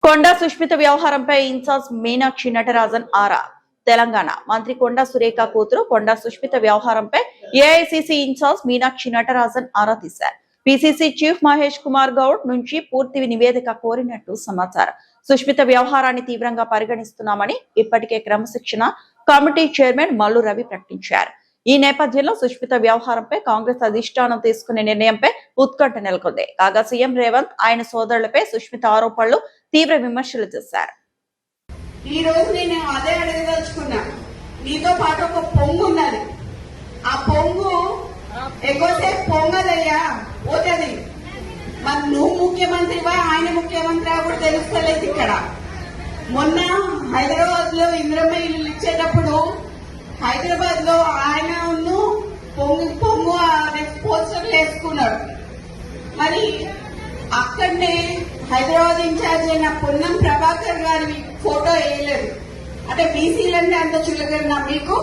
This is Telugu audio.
కొండా సుష్మిత వ్యవహారంపై ఇన్ఛార్జ్ మీనాక్షి నటరాజన్ ఆరా. తెలంగాణ మంత్రి కొండా సురేఖ కూతురు కొండా సుష్మిత వ్యవహారంపై ఏఐసిసి ఇన్ఛార్జ్ మీనాక్షి నటరాజన్ ఆరా తీశారు. పిసిసి చీఫ్ మహేష్ కుమార్ గౌడ్ నుంచి పూర్తి నివేదిక కోరినట్టు సమాచారం. సుష్మిత వ్యవహారాన్ని తీవ్రంగా పరిగణిస్తున్నామని ఇప్పటికే క్రమశిక్షణ కమిటీ చైర్మన్ మల్లు రవి ప్రకటించారు. ఈ నేపథ్యంలో సుష్మిత వ్యవహారంపై కాంగ్రెస్ అధిష్టానం తీసుకునే నిర్ణయంపై ఉత్కంఠ నెలకొంది. కాగా సీఎం రేవంత్ ఆయన సోదరులపై సుష్మిత ఆరోపణలు తీవ్ర విమర్శలు చేశారు. ఈ రోజు నేను అదే అడగదలుచుకున్నా. నీతో పాటు ఒక పొంగు ఉన్నది. ఆ పొంగు ఎక్కువసేపు పొంగదయ్యా పోతుంది. మరి నువ్వు ముఖ్యమంత్రివా ఆయన ముఖ్యమంత్రి కూడా తెలుస్తలేదు. ఇక్కడ మొన్న హైదరాబాద్ లో ఇంద్రమ్మ ఇల్లు ఇచ్చేటప్పుడు హైదరాబాద్ లో ఆయన పొంగు పోస్టర్లు వేసుకున్నాడు. మరి అక్కడనే హైదరాబాద్ ఇన్ఛార్జ్ అయిన పొన్నం ప్రభాకర్ గారి ఫోటో వేయలేదు. అంటే బీసీలన్నీ అంత చులకన్నా మీకు?